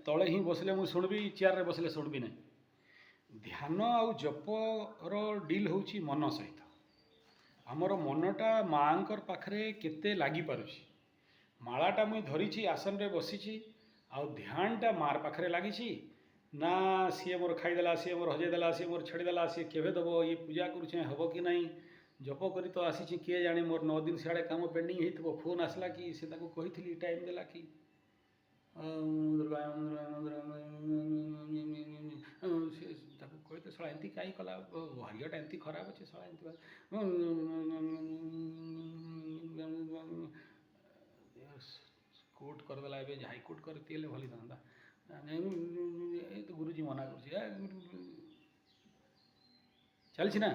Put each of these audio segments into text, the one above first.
तले ही बसले मुझे शुणबी चेयर रे बसले शुणबी ना ध्यान आउ जपर डील होची मन सहित आमर मनटा माँकर पाखरे केते लागी पारुछि मालाटा मुई धरिछि आसन रे बसिछि आउ ध्यानटा मार पाखरे लागिछि ना सी मोर खाईदेला सी मोर हजेदेला सी मोर छाड़देला सी केवे दब ये पूजा करुचे हम कि नहीं जप करी तो आसी किए जाने मोर 9 दिन सियाड़े काम पेंडिंग होइथबो फोन आसला कि से ताको कहिथिली टाइम देला कि दुर्गा ताको कहते शला एंती कहीं कला भाग्यटा एंती खराब अच्छे शला एंती कोर्ट करदेला ए हाईकोर्ट करती भली था तो गुरुजी मना कर चलछि ना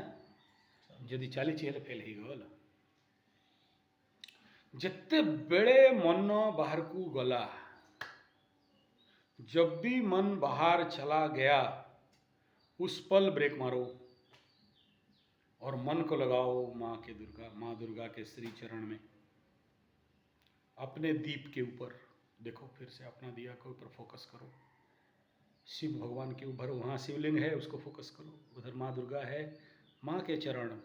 जदि चली फेल हो गल जिते बेले मन बाहर को गला जब भी मन बाहर चला गया उस पल ब्रेक मारो और मन को लगाओ माँ दुर्गा के श्री चरण में अपने दीप के ऊपर देखो फिर से अपना दिया के ऊपर फोकस करो शिव भगवान के ऊपर वहाँ शिवलिंग है उसको फोकस करो उधर माँ दुर्गा है माँ के चरण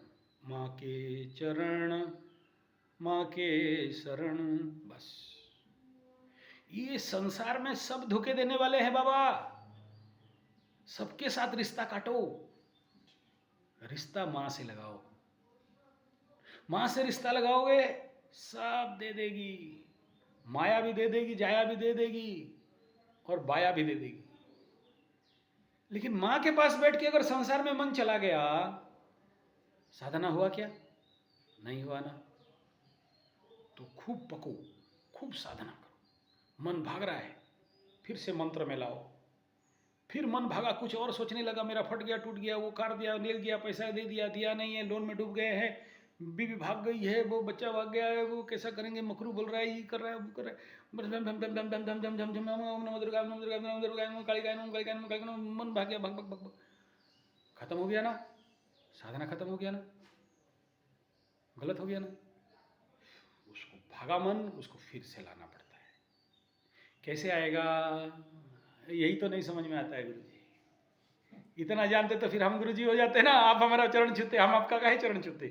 माँ के शरण बस ये संसार में सब धोखे देने वाले हैं बाबा सबके साथ रिश्ता काटो रिश्ता माँ से लगाओ माँ से रिश्ता लगाओगे सब दे देगी माया भी दे देगी जाया भी दे देगी और बाया भी दे देगी लेकिन माँ के पास बैठ के अगर संसार में मन चला गया साधना हुआ क्या नहीं हुआ ना तो खूब पको खूब साधना करो मन भाग रहा है फिर से मंत्र में लाओ फिर मन भागा कुछ और सोचने लगा मेरा फट गया टूट गया वो कार दिया ले गया पैसा दे दिया नहीं है लोन में डूब गए हैं बीवी भाग गई है वो बच्चा भाग गया है वो कैसा करेंगे मकरू बोल रहा है ये कर रहा है वो कर रहा है मन भाग गया भग खत्म हो गया ना साधना खत्म हो गया ना गलत हो गया ना उसको भागा मन उसको फिर से लाना पड़ता है कैसे आएगा यही तो नहीं समझ में आता है गुरुजी इतना जानते तो फिर हम गुरुजी हो जाते ना आप हमारा चरण छूते हम आपका काहे चरण छूते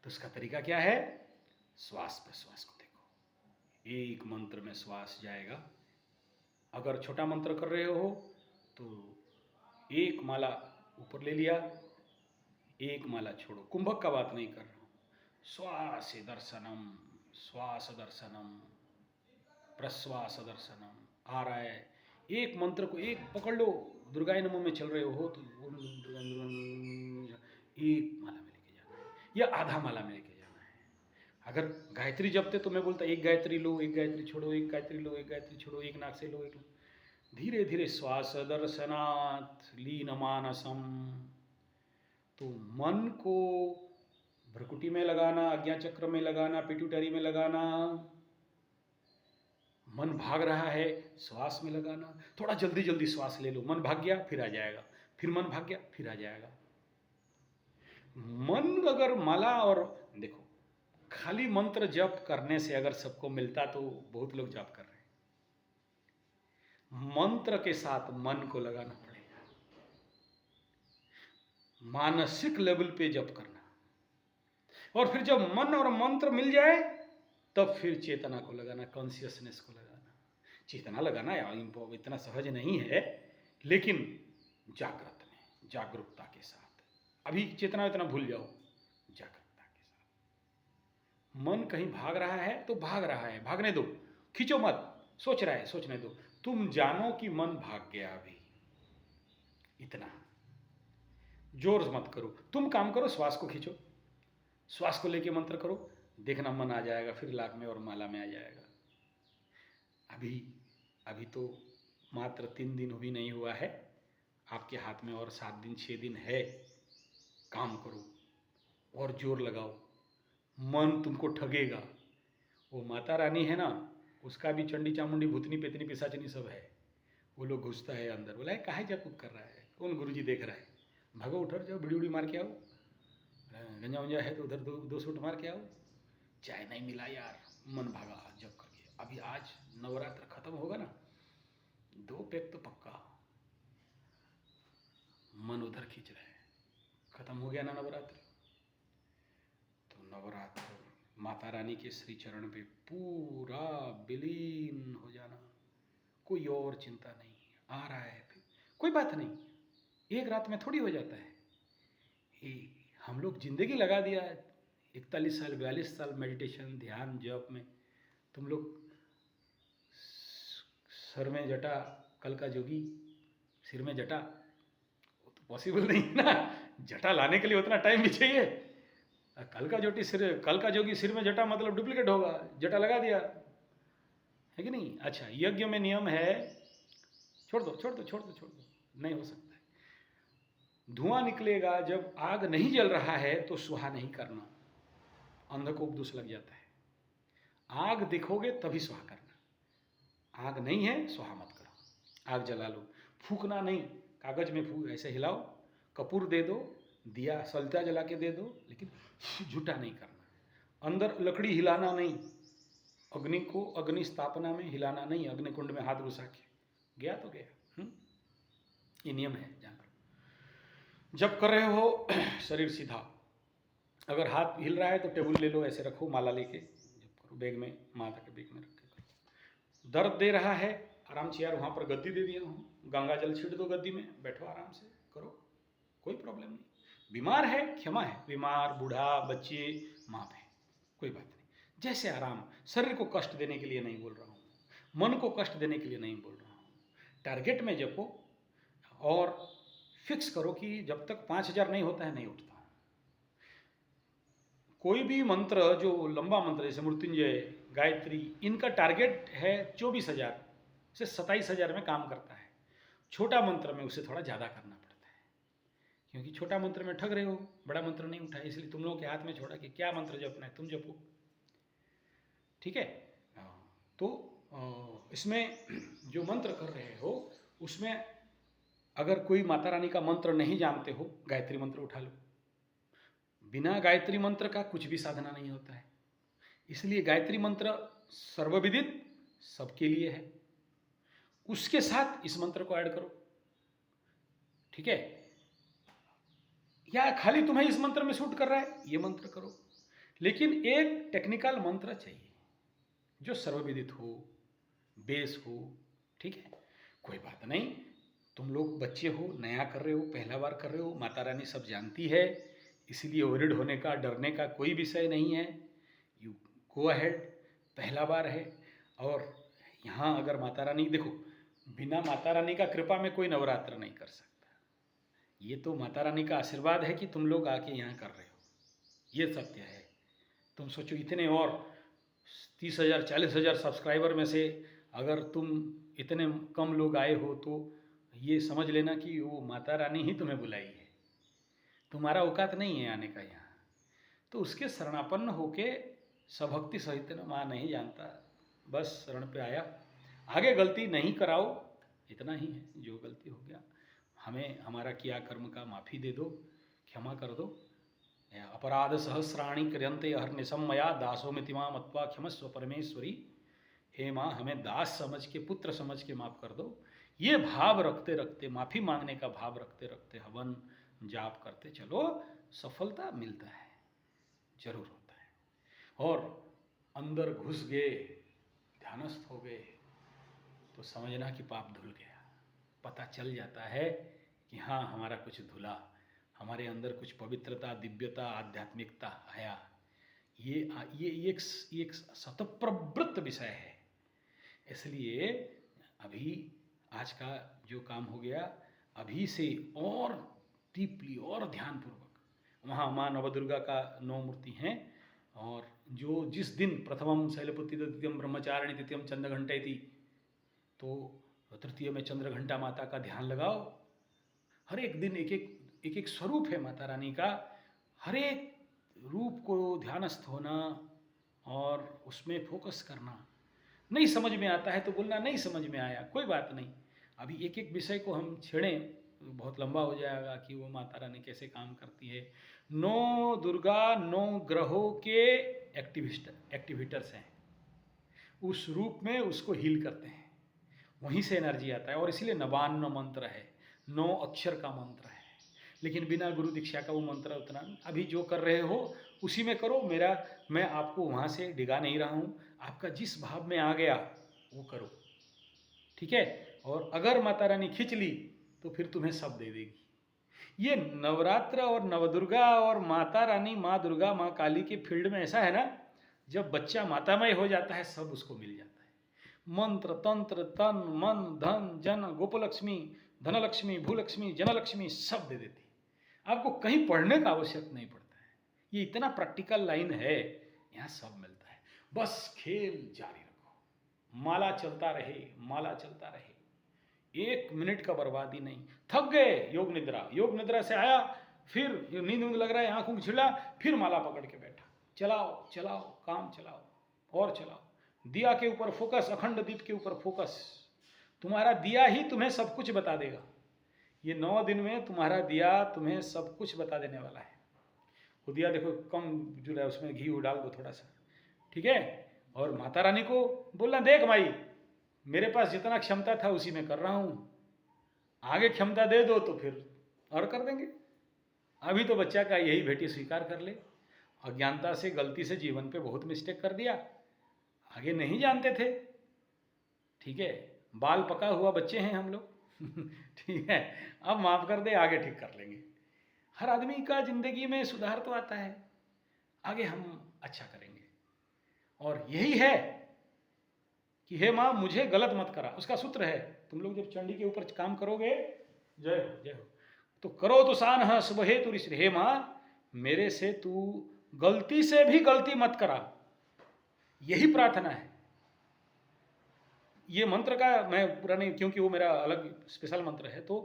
तो उसका तरीका क्या है श्वास प्रश्वास को देखो एक मंत्र में श्वास जाएगा अगर छोटा मंत्र कर रहे हो तो एक माला ऊपर ले लिया एक माला छोड़ो कुंभक का बात नहीं कर रहा हूँ श्वास दर्शनम प्रश्वास दर्शनम आ रहा है एक मंत्र को एक पकड़ लो दुर्गाय नमः में चल रहे हो तो एक माला में लेके जाना है या आधा माला में लेके जाना है अगर गायत्री जपते तो मैं बोलता एक गायत्री लो एक गायत्री छोड़ो एक गायत्री लो एक गायत्री छोड़ो एक नाक से लो एक धीरे धीरे श्वास दर्शनात् लीन मानसम तो मन को भ्रकुटी में लगाना आज्ञा चक्र में लगाना पिट्यूटरी में लगाना मन भाग रहा है श्वास में लगाना थोड़ा जल्दी जल्दी श्वास ले लो मन भाग गया फिर आ जाएगा फिर मन भाग गया फिर आ जाएगा मन अगर माला और देखो खाली मंत्र जप करने से अगर सबको मिलता तो बहुत लोग जप कर रहे हैं मंत्र के साथ मन को लगाना पड़ेगा मानसिक लेवल पे जप करना और फिर जब मन और मंत्र मिल जाए तब फिर चेतना को लगाना कॉन्शियसनेस को लगाना चेतना लगाना इतना सहज नहीं है लेकिन जागृत में जागरूकता के साथ अभी चेतना इतना भूल जाओ जागरूकता के साथ मन कहीं भाग रहा है तो भाग रहा है भागने दो खींचो मत सोच रहा है सोचने दो तुम जानो कि मन भाग गया अभी इतना जोर मत करो तुम काम करो श्वास को खींचो श्वास को लेके मंत्र करो देखना मन आ जाएगा फिर लाख में और माला में आ जाएगा अभी तो मात्र 3 दिन भी नहीं हुआ है आपके हाथ में और 7 दिन 6 दिन है काम करो और जोर लगाओ मन तुमको ठगेगा वो माता रानी है ना उसका भी चंडी चामुंडी भूतनी पेतनी पिशाचनी सब है वो लोग घुसता है अंदर बोला है काहे जब कूद कर रहा है कौन गुरुजी देख रहा है भागो उठर जाओ बिड़ी उड़ी मार के आओ गंजा वंजा है तो उधर दो सूट मार के आओ चाय नहीं मिला यार मन भागा जब करके अभी आज नवरात्र खत्म होगा ना पैक तो पक्का, मन उधर खींच रहे हैं। खत्म हो गया ना नवरात्र, तो नवरात्र माता रानी के श्री चरण पे पूरा विलीन हो जाना, कोई और चिंता नहीं। आ रहा है फिर कोई बात नहीं, एक रात में थोड़ी हो जाता है। ये हम लोग जिंदगी लगा दिया है 41 साल 42 साल मेडिटेशन ध्यान जप में। तुम लोग सर में जटा, कल का जोगी सिर में जटा, वो तो पॉसिबल नहीं ना। जटा लाने के लिए उतना टाइम भी चाहिए। कल का जोगी सिर में जटा मतलब डुप्लीकेट होगा, जटा लगा दिया है कि नहीं। अच्छा, यज्ञ में नियम है, छोड़ दो, नहीं हो सकता है। धुआं निकलेगा, जब आग नहीं जल रहा है तो सुहा नहीं करना, अंध को उपदोष लग जाता है। आग देखोगे तभी सुहा करना, आग नहीं है सुहा मत करो। आग जला लो, फूकना नहीं, कागज में फूक ऐसे हिलाओ, कपूर दे दो, दिया सलता जला के दे दो, लेकिन झूठा नहीं करना। अंदर लकड़ी हिलाना नहीं, अग्नि को अग्नि स्थापना में हिलाना नहीं, अग्निकुंड में हाथ घुसा के गया तो गया। ये नियम है। जान करो, जब कर रहे हो शरीर सीधा, अगर हाथ हिल रहा है तो टेबल ले लो, ऐसे रखो माला लेके, जब करो बैग में, माता के बैग में रख के करो। दर्द दे रहा है, आराम से यार, वहाँ पर गद्दी दे दिया हूँ, गंगा जल छीट दो गद्दी में, बैठो आराम से करो, कोई प्रॉब्लम नहीं। बीमार है क्षमा है, बीमार बूढ़ा बच्चे माफ है, कोई बात नहीं। जैसे आराम, शरीर को कष्ट देने के लिए नहीं बोल रहा हूँ, मन को कष्ट देने के लिए नहीं बोल रहा हूँ। टारगेट में जपो और फिक्स करो कि जब तक 5000 नहीं होता है नहीं उठता। कोई भी मंत्र जो लंबा मंत्र जैसे मृत्युंजय, गायत्री, इनका टारगेट है 24,000 से 27,000 में काम करता है। छोटा मंत्र में उसे थोड़ा ज़्यादा करना पड़ता है, क्योंकि छोटा मंत्र में ठग रहे हो, बड़ा मंत्र नहीं उठा, इसलिए तुम लोगों के हाथ में छोड़ा कि क्या मंत्र जपना है तुम जपो, ठीक है। तो इसमें जो मंत्र कर रहे हो उसमें अगर कोई माता रानी का मंत्र नहीं जानते हो, गायत्री मंत्र उठा लो। बिना गायत्री मंत्र का कुछ भी साधना नहीं होता है, इसलिए गायत्री मंत्र सर्वविदित सबके लिए है, उसके साथ इस मंत्र को ऐड करो, ठीक है। या खाली तुम्हें इस मंत्र में सूट कर रहा है ये मंत्र करो, लेकिन एक टेक्निकल मंत्र चाहिए जो सर्वविदित हो, बेस हो, ठीक है। कोई बात नहीं, तुम लोग बच्चे हो, नया कर रहे हो, पहला बार कर रहे हो, माता रानी सब जानती है, इसीलिए वरिड होने का, डरने का कोई विषय नहीं है। यू गो अहेड, पहला बार है। और यहाँ अगर माता रानी, देखो बिना माता रानी का कृपा में कोई नवरात्र नहीं कर सकता, ये तो माता रानी का आशीर्वाद है कि तुम लोग आके यहाँ कर रहे हो, ये सत्य है। तुम सोचो इतने और 30,000 40,000 सब्सक्राइबर में से अगर तुम इतने कम लोग आए हो तो ये समझ लेना कि वो माता रानी ही तुम्हें बुलाई है, तुम्हारा औकात नहीं है आने का यहाँ। तो उसके शरणापन्न होके सभक्ति सहित माँ नहीं जानता, बस शरण पे आया, आगे गलती नहीं कराओ, इतना ही है। जो गलती हो गया हमें हमारा किया कर्म का माफ़ी दे दो, क्षमा कर दो। अपराध सहस्राणी क्रियंते अहर्निशम मया दासो मिति मां मत्वा क्षमस्व परमेश्वरी, हे माँ हमें दास समझ के, पुत्र समझ के माफ़ कर दो। ये भाव रखते रखते, माफ़ी मांगने का भाव रखते रखते हवन जाप करते चलो, सफलता मिलता है, जरूर होता है। और अंदर घुस गए, ध्यानस्थ हो गए, तो समझना कि पाप धुल गया, पता चल जाता है कि हाँ हमारा कुछ धुला, हमारे अंदर कुछ पवित्रता, दिव्यता, आध्यात्मिकता आया। ये एक स्वतःप्रवृत्त विषय है। इसलिए अभी आज का जो काम हो गया, अभी से और डीपली और ध्यानपूर्वक, वहाँ माँ नवदुर्गा का 9 मूर्ति हैं, और जो जिस दिन प्रथमम शैलपुत्री द्वितीयम ब्रह्मचारिणी तृतीयम चंद्रघंटेति, तो तृतीय में चंद्रघंटा माता का ध्यान लगाओ। हर एक दिन एक एक स्वरूप है माता रानी का, हर एक रूप को ध्यानस्थ होना और उसमें फोकस करना। नहीं समझ में आता है तो बोलना नहीं समझ में आया, कोई बात नहीं। अभी एक एक विषय को हम छेड़ें बहुत लंबा हो जाएगा कि वो माता रानी कैसे काम करती है। 9 दुर्गा 9 ग्रहों के एक्टिवेटर्स हैं, उस रूप में उसको हील करते हैं, वहीं से एनर्जी आता है। और इसीलिए नवान्न मंत्र है, 9 अक्षर का मंत्र है। लेकिन बिना गुरु दीक्षा का वो मंत्र उतना, अभी जो कर रहे हो उसी में करो। मैं आपको वहाँ से डिगा नहीं रहा हूँ, आपका जिस भाव में आ गया वो करो, ठीक है। और अगर माता रानी खींच ली तो फिर तुम्हें सब दे देगी। ये नवरात्र और नवदुर्गा और माता रानी, माँ दुर्गा, माँ काली के फील्ड में ऐसा है ना, जब बच्चा मातामय हो जाता है सब उसको मिल जाता है। मंत्र तंत्र तन मन धन जन गोपलक्ष्मी धनलक्ष्मी भूलक्ष्मी जनलक्ष्मी सब दे देती है। आपको कहीं पढ़ने का आवश्यक नहीं पड़ता है। ये इतना प्रैक्टिकल लाइन है, यहाँ सब मिलता है। बस खेल जारी रखो, माला चलता रहे, माला चलता रहे, 1 मिनट का बर्बादी नहीं। थक गए, योग निद्रा से आया, फिर नींद लग रहा है, आंखों को छिड़ा, फिर माला पकड़ के बैठा। चलाओ चलाओ, काम चलाओ और चलाओ। दिया के ऊपर फोकस, अखंड दीप के ऊपर फोकस। तुम्हारा दिया ही तुम्हें सब कुछ बता देगा। ये 9 दिन में तुम्हारा दिया तुम्हें सब कुछ बता देने वाला है। वो दिया देखो कम जो है, उसमें घी डाल दो थोड़ा सा, ठीक है। और माता रानी को बोलना, देख माई, मेरे पास जितना क्षमता था उसी में कर रहा हूं, आगे क्षमता दे दो तो फिर और कर देंगे। अभी तो बच्चा का यही भेटी स्वीकार कर ले, अज्ञानता से गलती से जीवन पे बहुत मिस्टेक कर दिया, आगे नहीं जानते थे, ठीक है। बाल पका हुआ बच्चे हैं हम लोग ठीक है, अब माफ कर दे, आगे ठीक कर लेंगे। हर आदमी का जिंदगी में सुधार तो आता है, आगे हम अच्छा करेंगे। और यही है कि हे माँ मुझे गलत मत करा। उसका सूत्र है, तुम लोग जब चंडी के ऊपर काम करोगे, जय हो जय हो, तो करो तो सान है शुभ हे तू ऋषि, हे माँ मेरे से तू गलती से भी गलती मत करा, यही प्रार्थना है। ये मंत्र का मैं पूरा नहीं, क्योंकि वो मेरा अलग स्पेशल मंत्र है, तो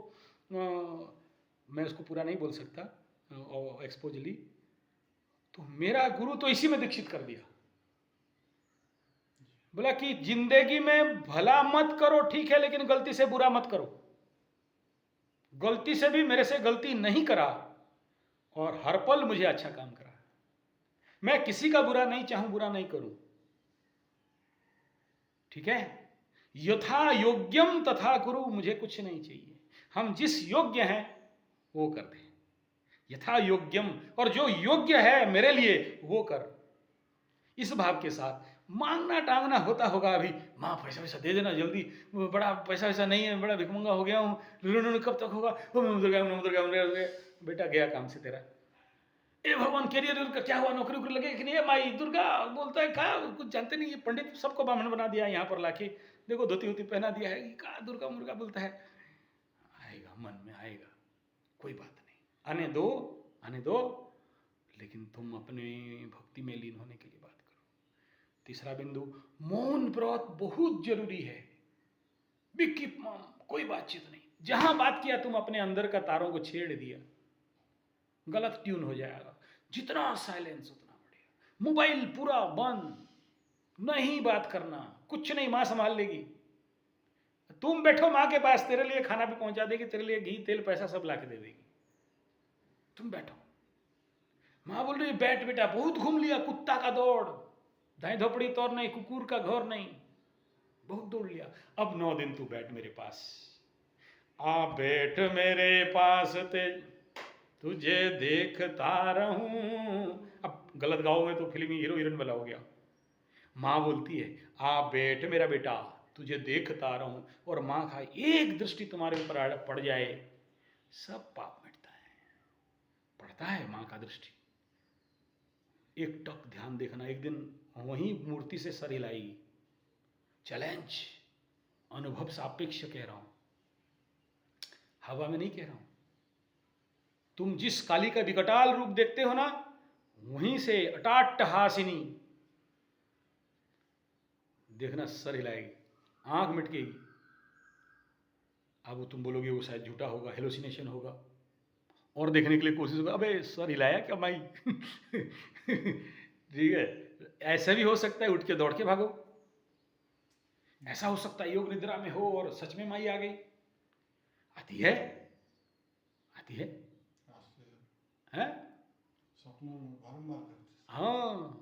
मैं उसको पूरा नहीं बोल सकता एक्सपोजली। तो मेरा गुरु तो इसी में दीक्षित कर दिया, बोला कि जिंदगी में भला मत करो, ठीक है, लेकिन गलती से बुरा मत करो। गलती से भी मेरे से गलती नहीं करा और हर पल मुझे अच्छा काम करा। मैं किसी का बुरा नहीं चाहूं, बुरा नहीं करूं, ठीक है। यथा योग्यम तथा कुरु, मुझे कुछ नहीं चाहिए, हम जिस योग्य हैं वो कर दें, यथा योग्यम, और जो योग्य है मेरे लिए वो कर। इस भाव के साथ मांगना टांगना होता होगा, अभी माँ पैसा वैसा दे देना जल्दी, बड़ा पैसा वैसा नहीं है, बड़ा भिखमंगा हो गया हूँ, ऋण कब तक होगा, दुर्गा बेटा गया काम से तेरा। ए भगवान कैरियर का क्या हुआ, नौकरी वोकरी लगे कि नहीं है? माई दुर्गा बोलता है क्या, कुछ जानते नहीं, ये पंडित सबको ब्राह्मण बना दिया यहाँ पर लाके, देखो धोती वोती पहना दिया है, क्या दुर्गा मुर्गा बोलता है। आएगा, मन में आएगा, कोई बात नहीं, आने दो आने दो, लेकिन तुम अपने भक्ति में लीन होने के लिए बात करो। तीसरा बिंदु, मौन व्रत बहुत जरूरी है। बी कीप मम, कोई बातचीत नहीं। जहां बात किया तुम अपने अंदर का तारों को छेड़ दिया, गलत ट्यून हो जाएगा। जितना साइलेंस उतना बढ़िया। मोबाइल पूरा बंद, नहीं बात करना, कुछ नहीं, मां संभाल लेगी। तुम बैठो मां के पास, तेरे लिए खाना भी पहुंचा देगी, तेरे लिए घी तेल पैसा सब ला के दे देगी, तुम बैठो। मां बोल रही बैठ बेटा, बहुत घूम लिया, कुत्ता का दौड़, दाई धोपड़ी तौर नहीं, कुकुर का घर नहीं, बहुत दौड़ लिया, अब 9 दिन तू बैठ मेरे पास, आ बैठ मेरे पास, तुझे देखता रहूं। अब गलत गाओ में तो फिल्मी हीरो हीरोइन वाला हो गया। माँ बोलती है आ बैठ मेरा बेटा, तुझे देखता रहूं, और माँ का एक दृष्टि तुम्हारे ऊपर पड़ जाए, सब पाप मिटता है। पड़ता है माँ का दृष्टि, एक टक ध्यान देखना। एक दिन वहीं मूर्ति से सर हिलाएगी, चैलेंज, अनुभव सापेक्ष कह रहा हूं, हवा में नहीं कह रहा हूं। तुम जिस काली का विकटाल रूप देखते हो ना, वहीं से अट्टहासिनी देखना, सर हिलाएगी, आंख मिटकेगी। अब तुम बोलोगे वो शायद झूठा होगा, हेलोसिनेशन होगा, और देखने के लिए कोशिश होगा, अबे सर हिलाया क्या माई ठीक है। ऐसा भी हो सकता है उठ के दौड़ के भागो, ऐसा हो सकता है योग निद्रा में हो और सच में माई आ गई। आती है, आती है, हैं? हाँ,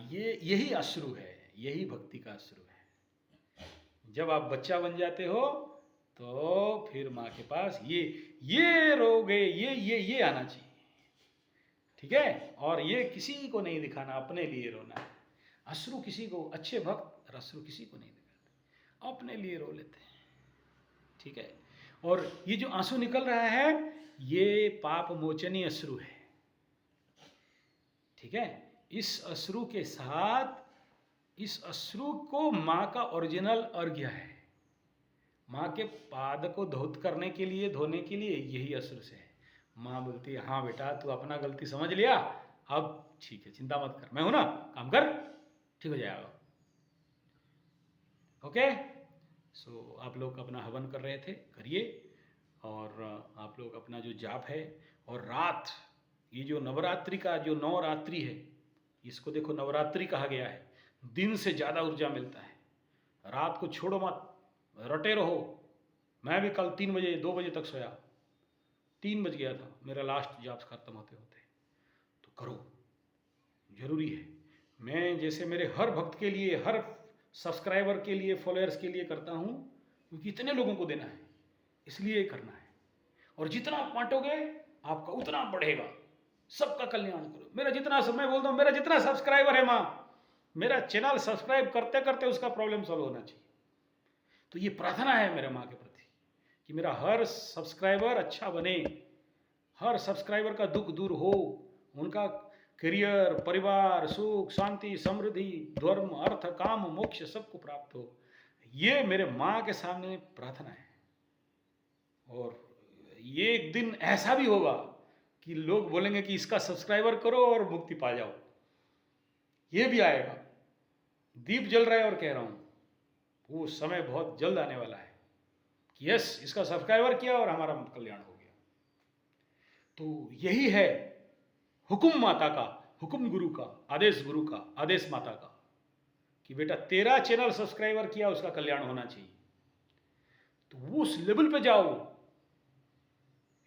ये यही अश्रु है, यही भक्ति का अश्रु है। जब आप बच्चा बन जाते हो तो फिर माँ के पास ये रोगे, ये आना चाहिए, ठीक है। और ये किसी को नहीं दिखाना, अपने लिए रोना है। अश्रु किसी को, अच्छे भक्त अश्रु किसी को नहीं दिखाते, अपने लिए रो लेते हैं, ठीक है। और ये जो आंसू निकल रहा है ये पाप मोचनी अश्रु है, ठीक है। इस अश्रु के साथ, इस अश्रु को माँ का ओरिजिनल अर्घ्य है। माँ के पाद को धौत करने के लिए, धोने के लिए यही अश्रु से है। माँ बोलती है हाँ बेटा तू अपना गलती समझ लिया, अब ठीक है, चिंता मत कर, मैं हूं ना, काम कर, ठीक हो जाएगा। ओके। सो आप लोग अपना हवन कर रहे थे, करिए। और आप लोग अपना जो जाप है, और रात, ये जो नवरात्रि का जो 9 रात्रि है, इसको देखो नवरात्रि कहा गया है। दिन से ज़्यादा ऊर्जा मिलता है, रात को छोड़ो मत, रटे रहो। मैं भी कल 3 बजे 2 बजे तक सोया, 3 बज गया था मेरा लास्ट जाप खत्म होते होते। तो करो, जरूरी है। मैं जैसे मेरे हर भक्त के लिए, हर सब्सक्राइबर के लिए, फॉलोअर्स के लिए करता हूँ, क्योंकि इतने लोगों को देना है, इसलिए करना है। और जितना आप बांटोगे आपका उतना बढ़ेगा, सबका कल्याण करो। मेरा जितना, मैं बोलता हूँ मेरा जितना सब्सक्राइबर है माँ, मेरा चैनल सब्सक्राइब करते करते उसका प्रॉब्लम सॉल्व होना चाहिए। तो ये प्रार्थना है मेरे माँ के प्रति कि मेरा हर सब्सक्राइबर अच्छा बने, हर सब्सक्राइबर का दुख दूर हो, उनका करियर, परिवार, सुख, शांति, समृद्धि, धर्म, अर्थ, काम, मोक्ष सबको प्राप्त हो। ये मेरे माँ के सामने प्रार्थना है। और ये एक दिन ऐसा भी होगा कि लोग बोलेंगे कि इसका सब्सक्राइबर करो और मुक्ति पा जाओ। ये भी आएगा, दीप जल रहा है और कह रहा हूं वो समय बहुत जल्द आने वाला है कि यस, इसका सब्सक्राइबर किया और हमारा कल्याण हो गया। तो यही है हुक्म माता का, हुक्म गुरु का, आदेश गुरु का, आदेश माता का, कि बेटा तेरा चैनल सब्सक्राइबर किया, उसका कल्याण होना चाहिए। तो वो उस लेवल पे जाओ,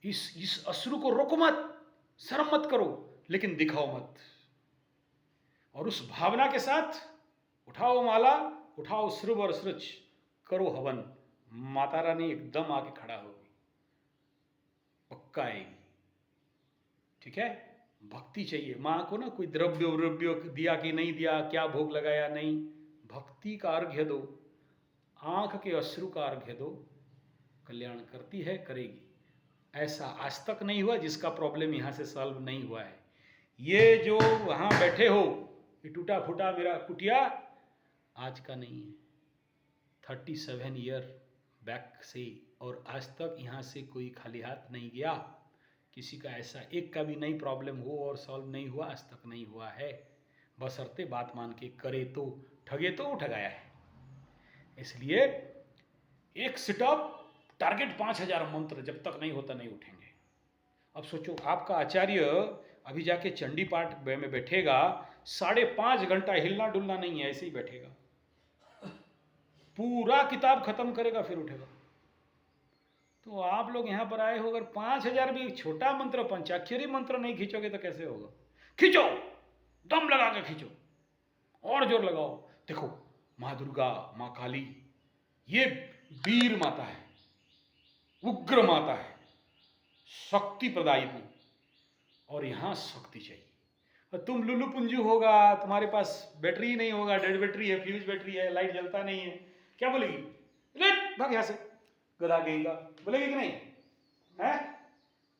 इस अश्रु को रोको मत, शर्म मत करो, लेकिन दिखाओ मत। और उस भावना के साथ उठाओ माला, उठाओ श्रुभ और सृच, करो हवन, माता रानी एकदम आके खड़ा होगी, पक्का आएगी, ठीक है। भक्ति चाहिए माँ को ना, कोई द्रव्य व्रव्य दिया कि नहीं दिया, क्या भोग लगाया, नहीं, भक्ति का अर्घ्य दो, आंख के अश्रु का अर्घ्य दो, कल्याण करती है, करेगी। ऐसा आज तक नहीं हुआ जिसका प्रॉब्लम यहाँ से सॉल्व नहीं हुआ है। ये जो वहाँ बैठे हो, ये टूटा फूटा मेरा कुटिया आज का नहीं है, 37 ईयर बैक से, और आज तक यहाँ से कोई खाली हाथ नहीं गया। किसी का ऐसा एक का भी नहीं प्रॉब्लम हो और सॉल्व नहीं हुआ, आज तक नहीं हुआ है, बशर्ते बात मान के करे तो, ठगे तो ठगाया है। इसलिए एक सिटअप, टारगेट 5000 मंत्र, जब तक नहीं होता नहीं उठेंगे। अब सोचो आपका आचार्य अभी जाके चंडी पाठ में बैठेगा, 5.5 घंटा हिलना डुलना नहीं है, ऐसे ही बैठेगा, पूरा किताब खत्म करेगा, फिर उठेगा। तो आप लोग यहाँ पर आए हो, अगर 5000 भी छोटा मंत्र, पंचाक्षरी मंत्र नहीं खींचोगे तो कैसे होगा? खींचो, दम लगा के खींचो, और जोर लगाओ। देखो माँ दुर्गा, माँ काली, ये वीर माता है, उग्र माता है, शक्ति प्रदायिनी, और यहाँ शक्ति चाहिए। और तुम लुल्लू पुंजू होगा, तुम्हारे पास बैटरी नहीं होगा, डेड बैटरी है, फ्यूज बैटरी है, लाइट जलता नहीं है, क्या बोलेगी? भाग यहाँ से, गधा कहेगा, बोलेगी कि नहीं है?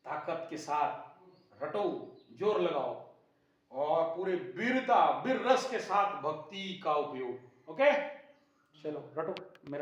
ताकत के साथ रटो, जोर लगाओ, और पूरे वीरता, वीर रस के साथ भक्ति का उपयोग। ओके, चलो रटो मेरा